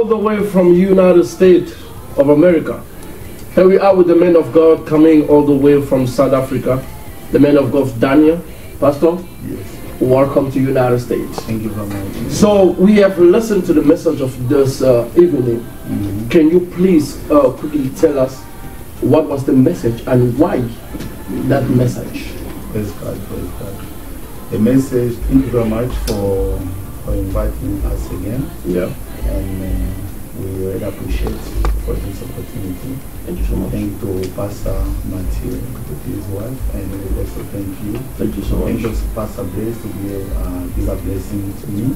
the way from United States of America. Here we are with the man of God coming all the way from South Africa, the man of God Daniel. Pastor, yes. Welcome to United States. Thank you very much. So we have listened to the message of this evening. Can you please quickly tell us what was the message and why that message? Praise God, praise God. The message, thank you very much for inviting us again. Yeah. And we really appreciate for this opportunity. Thank you so much. Thank you to Pastor Matthew, his wife, and we also thank you. Thank you so much. Thank you to Pastor Blaise to give a blessing to me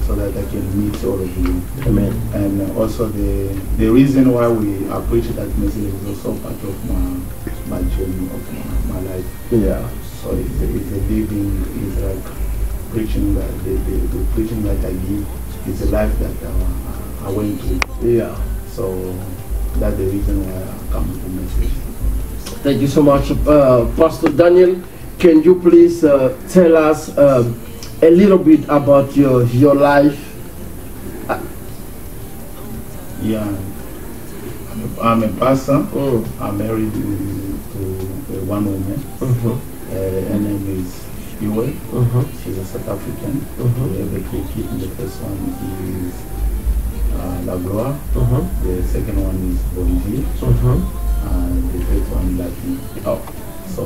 so that I can meet all of you. Amen. And also the reason why we appreciate that message is also part of my journey of my life. Yeah. So it's a living, it's like preaching that the preaching that I give is a life that I went through. Yeah. So that's the reason why I come to the message. Thank you so much, Pastor Daniel. Can you please tell us a little bit about your life? Yeah, I'm a pastor. I'm married to one woman. Her name is Yue. She's a South African. We have a 3 kids. The first one is Labroa. The second one is Bonji. And the third one Latin. So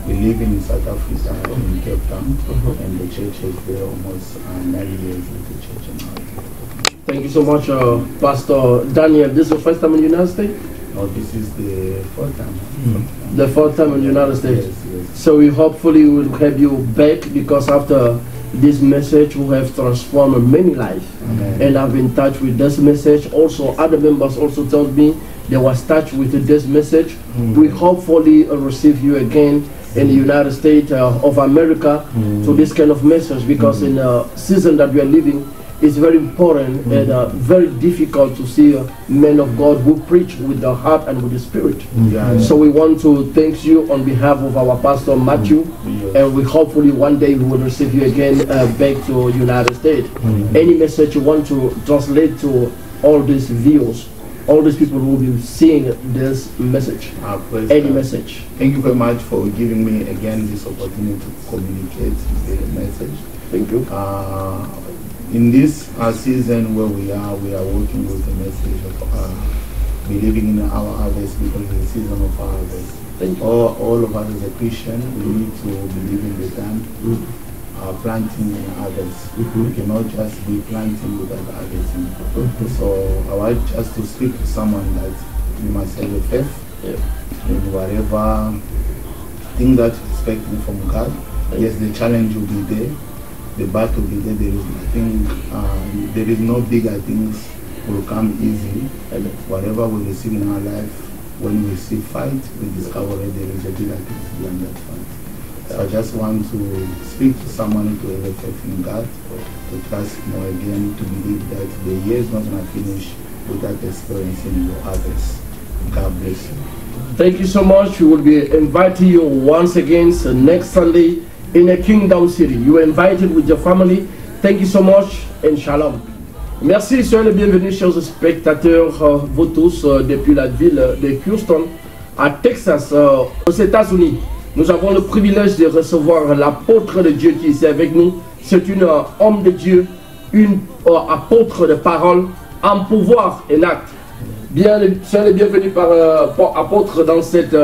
we live in South Africa, in Cape Town, and the church is there almost 9 years with the church now. Thank you so much, Pastor Daniel. This is your first time in the United States? No, this is the 4th time. The 4th time in the United States? Yes. So we hopefully will have you back, because after this message we have transformed many lives. And I've been touched with this message. Also, other members also told me they was touched with this message. We hopefully receive you again in the United States of America to this kind of message, because in the season that we are living, it's very important and very difficult to see men of God who preach with the heart and with the spirit. So we want to thank you on behalf of our Pastor Matthew, and we hopefully one day we will receive you again back to United States. Any message you want to translate to all these viewers, all these people who will be seeing this message? Any message? Thank you very much for giving me again this opportunity to communicate the message. Thank you. In this season where we are working with the message of believing in our harvest, because it's the season of harvest. All of us as a Christian, we need to believe in the time, planting and harvest. We cannot just be planting without harvesting. So I want just to speak to someone that you must have a faith in whatever thing that you expect from God. Yes, the challenge will be there. The battle will be there. There is nothing, there is no bigger things will come easily. Whatever we receive in our life, when we see fight, we discover that there is a bigger things beyond that fight. So I just want to speak to someone to have faith in God, to trust again, to believe that the year is not going to finish without experiencing your harvest. God bless you. Thank you so much. We will be inviting you once again next Sunday in a Kingdom City. You are invited with your family. Thank you so much and shalom. Merci, soyez les bienvenus, chers spectateurs, vous tous, depuis la ville de Houston, à Texas, aux États-Unis. Nous avons le privilège de recevoir l'apôtre de Dieu qui est ici avec nous. C'est une homme de Dieu, une apôtre de parole, en pouvoir et en acte. Soyez les bienvenus par apôtre dans cette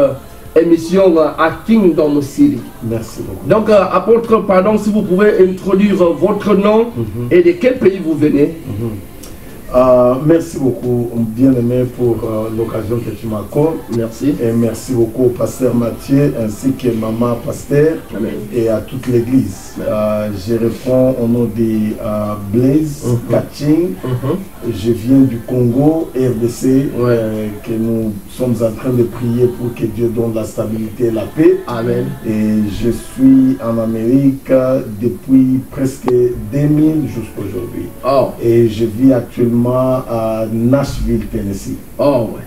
émission à Kingdom City. Merci beaucoup. Donc, apôtre, pardon, si vous pouvez introduire votre nom et de quel pays vous venez. Merci beaucoup, bien-aimé, pour l'occasion que tu m'accordes. Merci. Et merci beaucoup au pasteur Mathieu ainsi que maman pasteur et à toute l'église. Je réponds au nom de Blaise Kaching. Je viens du Congo, RDC, que nous sommes en train de prier pour que Dieu donne la stabilité et la paix. Amen. Et je suis en Amérique depuis presque 2000 jusqu'à aujourd'hui. Et je vis actuellement à Nashville, Tennessee.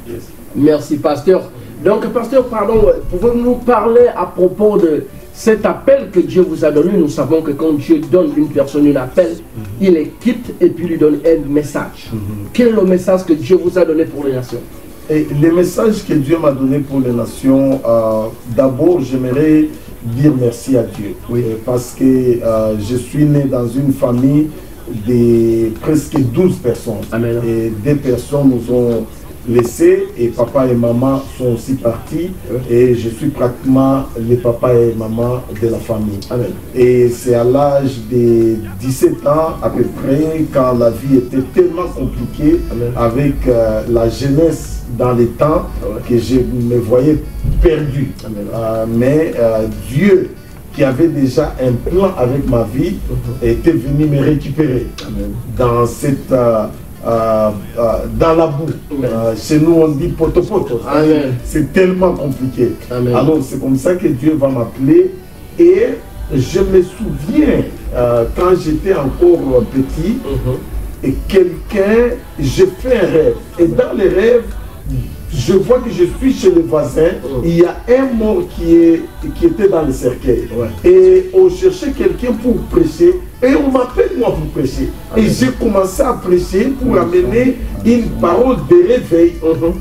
Yes. Merci, pasteur. Donc, pasteur, pardon, pouvez-vous nous parler à propos de cet appel que Dieu vous a donné? Nous savons que quand Dieu donne une personne un appel, il les quitte et puis lui donne un message. Quel est le message que Dieu vous a donné pour les nations? Et les messages que Dieu m'a donné pour les nations, d'abord j'aimerais dire merci à Dieu. Oui. Parce que je suis né dans une famille de presque 12 personnes. Amen. Et 2 personnes nous ont laissés et papa et maman sont aussi partis. Et je suis pratiquement le papa et maman de la famille. Amen. Et c'est à l'âge de 17 ans à peu près, quand la vie était tellement compliquée, amen, avec la jeunesse dans les temps, que je me voyais perdu. Mais Dieu, qui avait déjà un plan avec ma vie, était venu me récupérer. Amen. Dans cette dans la boue. Chez nous on dit poto-poto. C'est tellement compliqué. Amen. Alors c'est comme ça que Dieu va m'appeler. Et je me souviens quand j'étais encore petit, et quelqu'un, j'ai fait un rêve. Et dans les rêves, je vois que je suis chez le voisin, il y a un mort qui était dans le cercueil. Et on cherchait quelqu'un pour prêcher, et on m'appelle moi pour prêcher. Et j'ai commencé à prêcher pour amener une parole de réveil.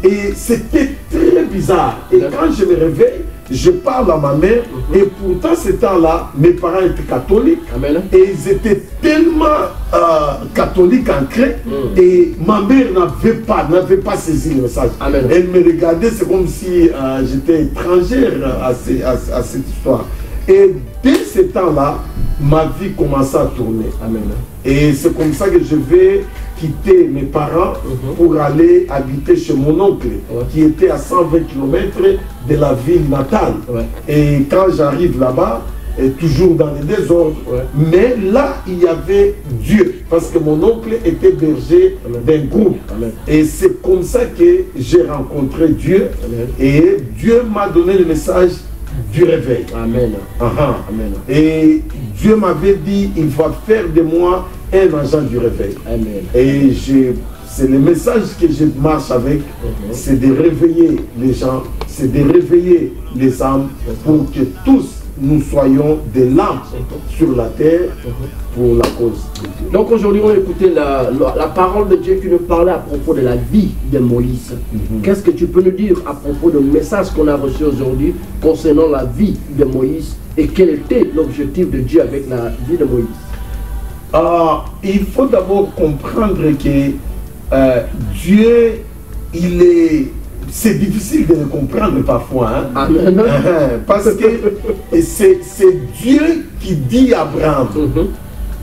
Et c'était très bizarre. Et quand je me réveille, je parle à ma mère, et pourtant ce temps-là, mes parents étaient catholiques. Amen. Et ils étaient tellement catholiques ancrés, et ma mère n'avait pas saisi le message. Amen. Elle me regardait, c'est comme si j'étais étrangère à cette histoire. Et dès ce temps-là, ma vie commençait à tourner. Amen. Et c'est comme ça que je vais quitter mes parents pour aller habiter chez mon oncle, qui était à 120 km de la ville natale. Et quand j'arrive là-bas, toujours dans les désordres, mais là, il y avait Dieu, parce que mon oncle était berger d'un groupe. Amen. Et c'est comme ça que j'ai rencontré Dieu. Amen. Et Dieu m'a donné le message du réveil. Amen. Amen. Et Dieu m'avait dit, il va faire de moi un agent du réveil. Amen. Et c'est le message que je marche avec, c'est de réveiller les gens, c'est de réveiller les âmes pour que tous nous soyons des lampes sur la terre pour la cause de Dieu. Donc aujourd'hui, on va écouter la parole de Dieu qui nous parlait à propos de la vie de Moïse. Qu'est-ce que tu peux nous dire à propos du message qu'on a reçu aujourd'hui concernant la vie de Moïse et quel était l'objectif de Dieu avec la vie de Moïse? Il faut d'abord comprendre que Dieu, c'est difficile de le comprendre parfois. Parce que c'est Dieu qui dit à Abraham,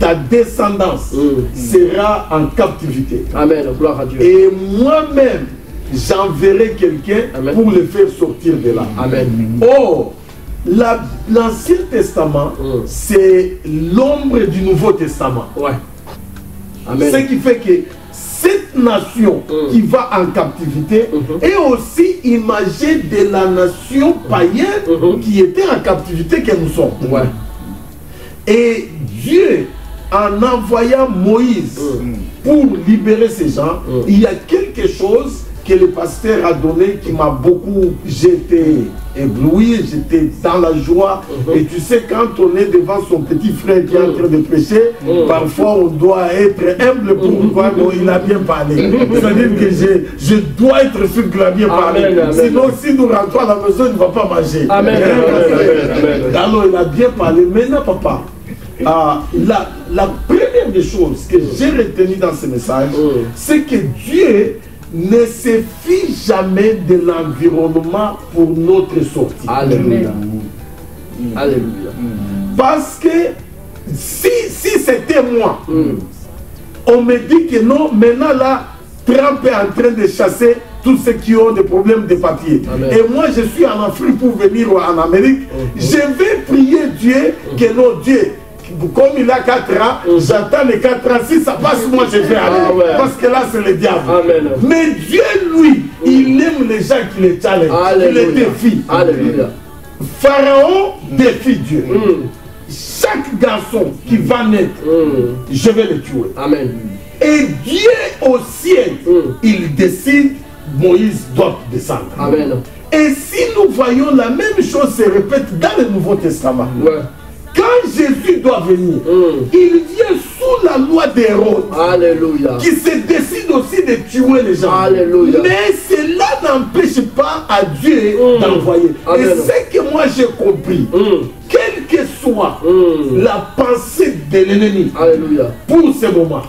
ta descendance sera en captivité. Amen, gloire à Dieu. Et moi-même, j'enverrai quelqu'un pour le faire sortir de là. Amen. Oh, l'Ancien Testament, c'est l'ombre du Nouveau Testament. Amen. Ce qui fait que cette nation qui va en captivité est aussi imagée de la nation païenne qui était en captivité que nous sommes. Et Dieu, en envoyant Moïse pour libérer ces gens, il y a quelque chose que le pasteur a donné qui m'a beaucoup, j'étais ébloui, j'étais dans la joie. Et tu sais, quand on est devant son petit frère qui est en train de prêcher, parfois on doit être humble pour voir qu'il a bien parlé. C'est-à-dire que je dois être sûr qu'il a bien parlé. Sinon, si nous rentrons à la maison, il ne va pas manger. Alors, il a bien parlé. Maintenant, papa, la première des choses que j'ai retenues dans ce message, c'est que Dieu ne se fie jamais de l'environnement pour notre sortie. Alléluia. Alléluia. Parce que si c'était moi, on me dit que non, maintenant là, Trump est en train de chasser tous ceux qui ont des problèmes de papier. Et moi, je suis en Afrique pour venir en Amérique. Je vais prier Dieu que non, Dieu, comme il a 4 ans, j'attends les 4 ans. Si ça passe, moi je vais aller. Parce que là, c'est le diable. Amen. Mais Dieu, lui, il aime les gens qui les challengent, qui les défient. Alléluia. Pharaon défie Dieu. Chaque garçon qui va naître, je vais le tuer. Amen. Et Dieu au ciel, il décide, Moïse doit descendre. Amen. Et si nous voyons la même chose se répète dans le Nouveau Testament. Quand Jésus doit venir, il vient sous la loi d'Hérode. Alléluia. Qui se décide aussi de tuer les gens. Alléluia. Mais cela n'empêche pas à Dieu d'envoyer. Et ce que moi j'ai compris, quelle que soit la pensée de l'ennemi pour ce moment,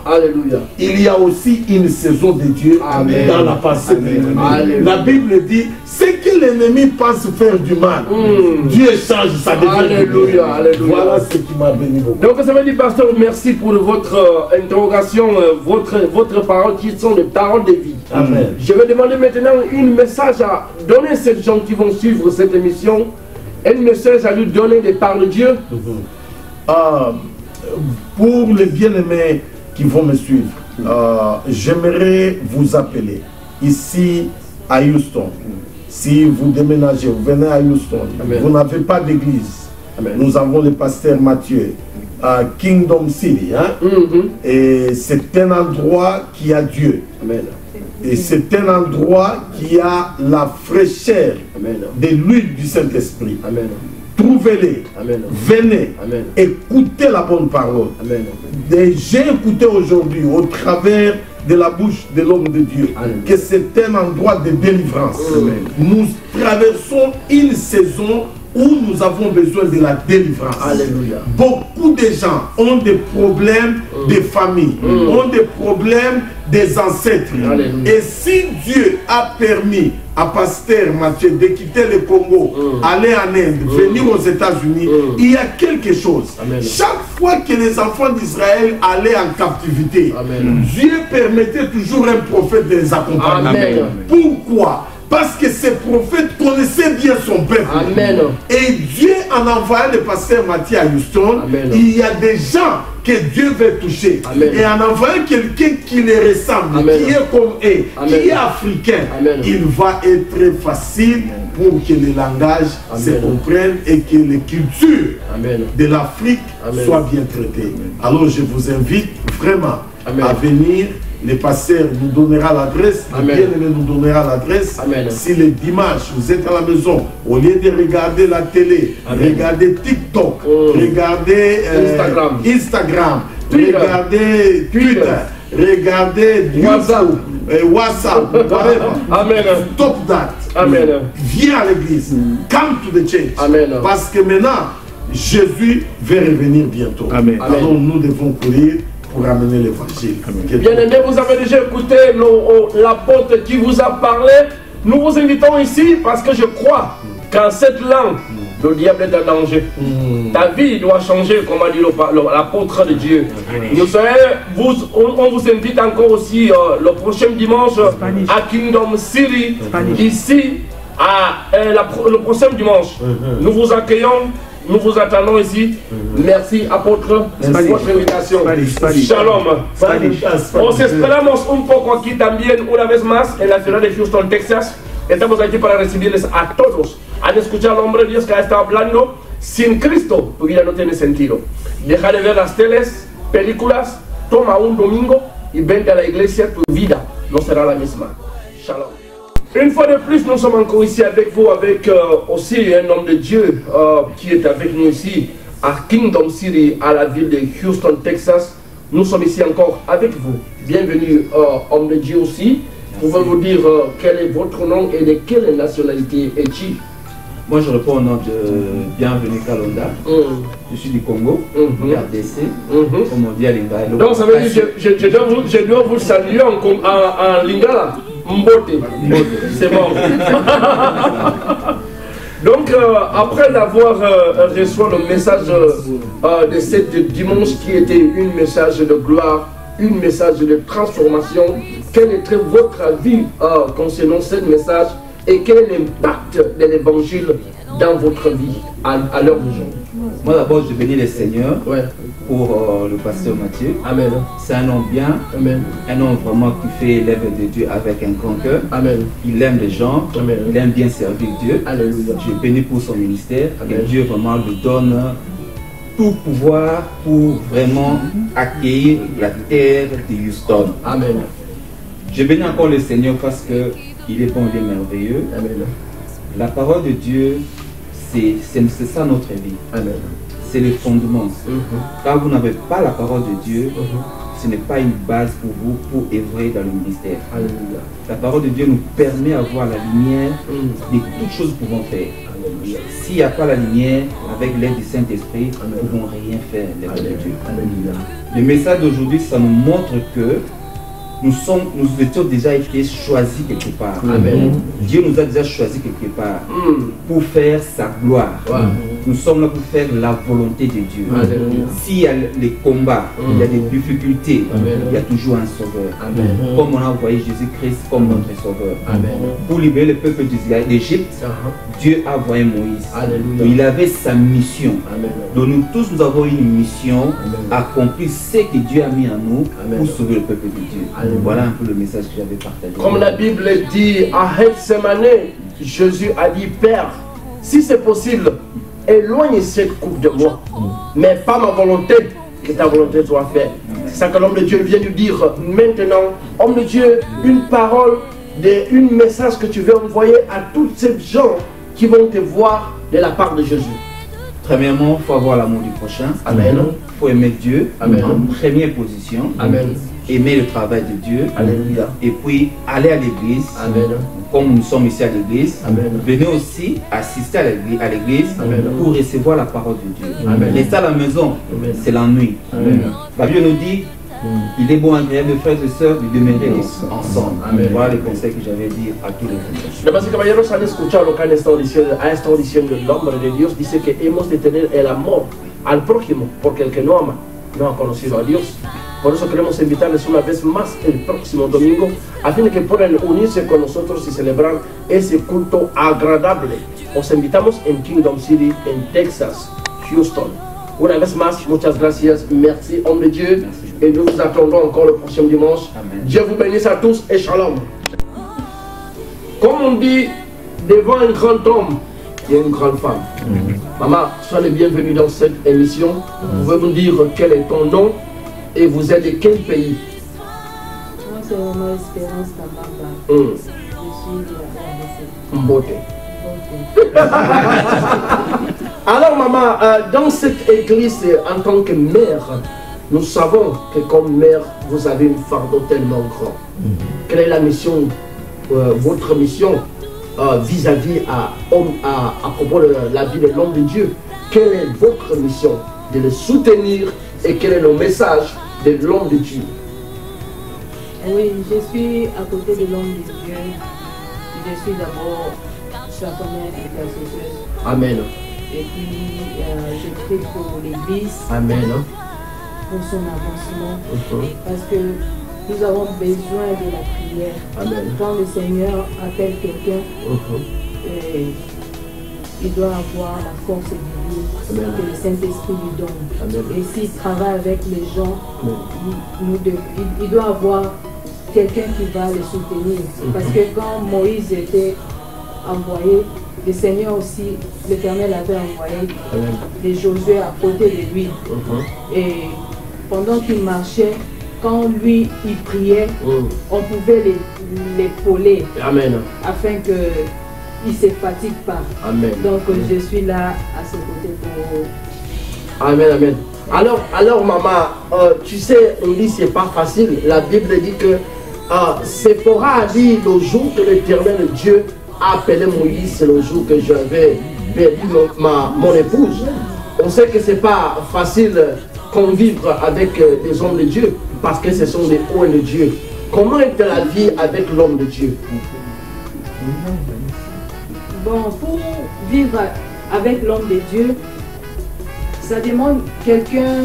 il y a aussi une saison de Dieu dans la pensée de l'ennemi. La Bible dit, ce que l'ennemi pense faire du mal, Dieu change sa Alléluia. Voilà ce qui m'a béni beaucoup. Donc ça veut dire, pasteur, merci pour votre interrogation, votre parole qui sont des paroles de vie. Amen. Je vais demander maintenant un message à donner à ces gens qui vont suivre cette émission. Un message à lui donner de par le Dieu. Pour les bien-aimés qui vont me suivre, j'aimerais vous appeler ici à Houston. Si vous déménagez, vous venez à Houston, vous n'avez pas d'église. Nous avons le pasteur Mathieu à Kingdom City. Et c'est un endroit qui a Dieu. Amen. Et c'est un endroit qui a la fraîcheur de l'huile du Saint-Esprit. Trouvez-les, venez, écoutez la bonne parole. J'ai écouté aujourd'hui au travers de la bouche de l'homme de Dieu que c'est un endroit de délivrance. Nous traversons une saison où nous avons besoin de la délivrance. Alléluia. Beaucoup de gens ont des problèmes de famille, ont des problèmes des ancêtres. Et si Dieu a permis à pasteur Mathieu de quitter le Congo, aller en Inde, venir aux États-Unis, il y a quelque chose. Chaque fois que les enfants d'Israël allaient en captivité, Dieu permettait toujours un prophète de les accompagner. Pourquoi? Parce que ces prophètes connaissaient bien son peuple. Et Dieu, en envoyant le pasteur Mathieu à Houston, il y a des gens que Dieu veut toucher. Et en envoyant quelqu'un qui les ressemble, qui est comme eux, qui est africain, il va être facile pour que les langages se comprennent et que les cultures de l'Afrique soient bien traitées. Alors je vous invite vraiment à venir. Le pasteur nous donnera l'adresse, le bien-aimé nous donnera l'adresse. Si le dimanche vous êtes à la maison, au lieu de regarder la télé, regardez TikTok, regardez Instagram, regardez Twitter, regardez WhatsApp, stop that. Viens à l'église, come to the church. Parce que maintenant, Jésus va revenir bientôt. Alors nous devons courir pour amener l'évangile. Bien aimé, vous avez déjà écouté l'apôtre qui vous a parlé. Nous vous invitons ici parce que je crois qu'en cette langue, le diable est en danger. Ta vie doit changer, comme a dit l'apôtre de Dieu. On vous invite encore aussi le prochain dimanche à Kingdom City, ici, le prochain dimanche. Nous vous accueillons. Nous vous attendons ici. Merci, apôtre, por votre invitation. Shalom. Os esperamos un poco aquí también, una vez más, en la ciudad de Houston, Texas. Estamos aquí para recibirles a todos. Han escuchado al hombre de Dios que ha estado hablando. Sin Cristo, tu vida no tiene sentido. Deja de ver las teles, películas, toma un domingo y vente a la iglesia. Tu vida no será la misma. Shalom. Une fois de plus, nous sommes encore ici avec vous, avec aussi un homme de Dieu qui est avec nous ici à Kingdom City, à la ville de Houston, Texas. Nous sommes ici encore avec vous. Bienvenue, homme de Dieu aussi. Pouvez-vous dire quel est votre nom et de quelle nationalité es-tu? Moi, je réponds au nom de Bienvenue Kalonda. Je suis du Congo, RDC, comme on dit à Lingala. Donc, ça veut dire que je dois vous saluer en Lingala. Mbote. C'est bon. Donc, après avoir reçu le message de cette dimanche qui était un message de gloire, un message de transformation, quel était votre avis concernant ce message et quel est l'impact de l'évangile dans votre vie à l'heure d'aujourd'hui? Moi d'abord je bénis le Seigneur pour le pasteur Mathieu. Amen. C'est un homme bien, un homme vraiment qui fait l'œuvre de Dieu avec un grand cœur. Amen. Il aime les gens, il aime bien servir Dieu. Alléluia. Je bénis pour son ministère. Et Dieu vraiment lui donne tout pouvoir pour vraiment accueillir la terre de Houston. Amen. Je bénis encore le Seigneur parce qu'il est bon et merveilleux. Amen. La parole de Dieu, c'est ça notre vie. Amen. c'est le fondement. Quand vous n'avez pas la parole de Dieu, ce n'est pas une base pour vous pour œuvrer dans le ministère. Alléluia. La parole de Dieu nous permet d'avoir la lumière de toutes choses que nous pouvons faire. S'il n'y a pas la lumière, avec l'aide du Saint-Esprit, nous ne pouvons rien faire. Le message d'aujourd'hui, ça nous montre que nous étions déjà été choisis quelque part. Amen. Dieu nous a déjà choisis quelque part pour faire sa gloire. Nous sommes là pour faire la volonté de Dieu. S'il y a les combats, il y a des difficultés, il y a toujours un sauveur. Comme on a envoyé Jésus-Christ comme notre sauveur. Pour libérer le peuple d'Égypte, Dieu a envoyé Moïse. Donc, il avait sa mission. Donc nous tous, nous avons une mission, accomplir ce que Dieu a mis en nous pour sauver le peuple de Dieu. Voilà un peu le message que j'avais partagé. Comme la Bible dit à Gethsemane, Jésus a dit, Père, si c'est possible, éloigne cette coupe de moi, mais pas ma volonté, que ta volonté soit faite. C'est ça que l'homme de Dieu vient nous dire maintenant. Homme de Dieu, une parole, un message que tu veux envoyer à toutes ces gens qui vont te voir de la part de Jésus. Premièrement, il faut avoir l'amour du prochain. Amen. Il faut aimer Dieu. Amen. En première position. Amen. Aimer le travail de Dieu. Alléluia. Et puis aller à l'église. Amen. Comme nous sommes ici à l'église. Amen. Venez aussi assister à l'église pour recevoir la parole de Dieu. Amen. Laisser à la maison, c'est l'ennui. La Bible nous dit, il est bon agréable de frères et sœurs de demeurer ensemble. Amen. Voilà les conseils que j'avais dit à tous les frères. Damas y caballeros, han escuchado lo que ha estado diciendo el hombre de Dios. Dice que hemos de tener el amor al prójimo, porque el que no ama no ha conocido a Dios. Por eso queremos invitarles una vez más el próximo domingo, a fin de que puedan unirse con nosotros y celebrar ese culto agradable. Os invitamos en Kingdom City, en Texas, Houston. Una vez más, muchas gracias, merci homme de Dieu, et nous vous attendons encore le prochain dimanche. Amen. Dieu vous bénisse à tous et shalom. Comme on dit, devant un grand homme, il y a une grande femme. Maman, soyez bienvenue dans cette émission. Vous pouvez nous dire quel est ton nom et vous êtes de quel pays? Moi, c'est Maman Espérance Tambamba. Je suis de la RDC. Mbote. Ok. Alors maman, dans cette église, en tant que mère, nous savons que comme mère, vous avez une fardeau tellement grand. Quelle est la mission, votre mission vis-à-vis à propos de la vie de l'homme de Dieu? Quelle est votre mission? De le soutenir, et quel est le message de l'homme de Dieu? Oui, je suis à côté de l'homme de Dieu. Je suis d'abord sa première intercesseuse. Amen. Et puis, je prie pour l'Église, Amen. pour son avancement. Parce que nous avons besoin de la prière. Amen. Quand le Seigneur appelle quelqu'un, il doit avoir la force divine que le Saint-Esprit lui donne. Amen. Et s'il travaille avec les gens, il doit avoir quelqu'un qui va le soutenir. Parce que quand Moïse était envoyé, le Seigneur aussi, l'Éternel avait envoyé des Josué à côté de lui. Et pendant qu'il marchait, quand lui il priait, on pouvait l'épauler afin qu'il ne se fatigue pas. Amen. Donc je suis là à ce côté pour... Amen, amen. Alors maman, tu sais, on dit c'est pas facile. La Bible dit que Séphora a dit le jour que l'Éternel Dieu a appelé Moïse, c'est le jour que j'avais perdu mon épouse. On sait que c'est pas facile convivre avec des hommes de Dieu parce que ce sont des hauts de Dieu. Comment est la vie avec l'homme de Dieu? Bon, pour vivre avec l'homme de Dieu, ça demande quelqu'un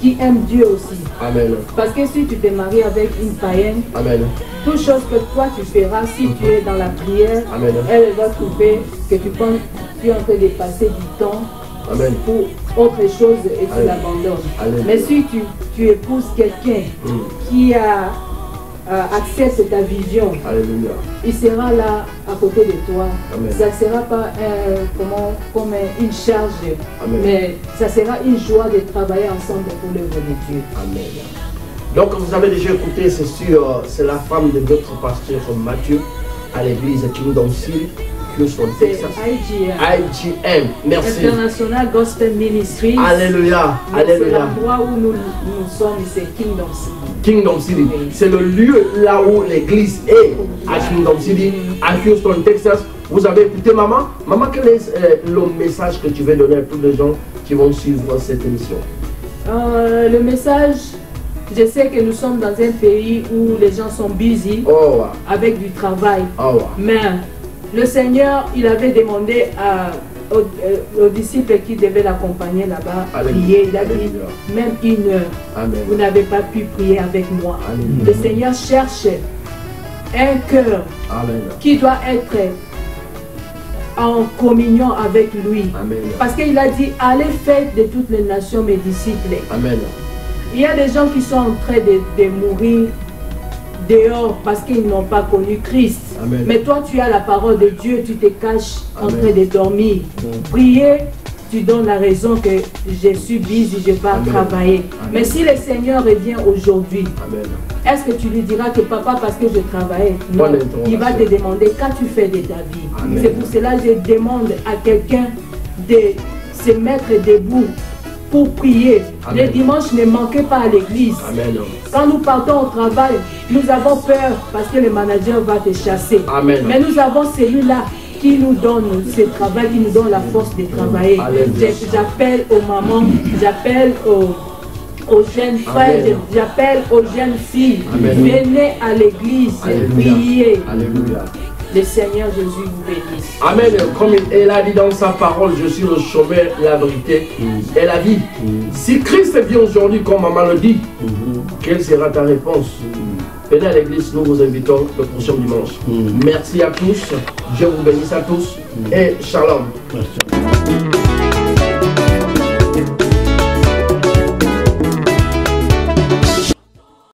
qui aime Dieu aussi. Amen. Parce que si tu te maries avec une païenne, Amen. toute chose que toi tu feras, si tu es dans la prière, Amen. elle va trouver que tu es en train de passer du temps Amen. pour autre chose et tu l'abandonnes. Mais si tu épouses quelqu'un qui accepte ta vision, Alléluia. il sera là à côté de toi. Amen. Ça ne sera pas comme une charge, Amen. mais ça sera une joie de travailler ensemble pour l'œuvre de Dieu. Amen. Donc vous avez déjà écouté, c'est sûr, c'est la femme de notre pasteur Mathieu à l'église Kingdom City. Houston, C'est Texas. IGM. IGM, merci. International Gospel Ministries. Alléluia, C'est alléluia. l'endroit où nous sommes, c'est Kingdom City. Kingdom City, c'est le lieu là où l'église est, à Kingdom City, à Houston, Texas. Vous avez écouté maman? Maman, quel est le message que tu veux donner à tous les gens qui vont suivre cette émission? Le message, je sais que nous sommes dans un pays où les gens sont busy avec du travail. Mais le Seigneur, il avait demandé aux disciples qui devaient l'accompagner là-bas, prier. Il a dit, même 1 heure, Amen. Vous n'avez pas pu prier avec moi. Amen. Le Seigneur cherche un cœur qui doit être en communion avec lui. Amen. Parce qu'il a dit, allez faire de toutes les nations mes disciples. Amen. Il y a des gens qui sont en train de mourir dehors parce qu'ils n'ont pas connu Christ. Amen. Mais toi, tu as la parole de Dieu, tu te caches en Amen. train de dormir. Prier, tu donnes la raison que je suis busy, je ne vais pas travailler. Amen. Mais si le Seigneur revient aujourd'hui, Amen. est-ce que tu lui diras que papa, parce que je travaillais? Non, Bonne il va te demander qu'as-tu fait de ta vie. Amen. C'est pour cela que je demande à quelqu'un de se mettre debout pour prier. Amen. Le dimanche, ne manquez pas à l'église. Amen. Quand nous partons au travail, nous avons peur parce que le manager va te chasser. Amen. Mais nous avons celui-là qui nous donne ce travail, qui nous donne la force de travailler. J'appelle aux mamans, j'appelle aux jeunes frères, j'appelle aux jeunes filles. Amen. Venez à l'église, priez. Alléluia. Le Seigneur Jésus vous bénisse. Amen. Comme elle a dit dans sa parole, je suis le chemin, la vérité et la vie. Si Christ vient aujourd'hui, comme maman le dit, quelle sera ta réponse? Venez à l'église, nous vous invitons le prochain dimanche. Merci à tous. Dieu vous bénisse à tous. Et shalom. Merci.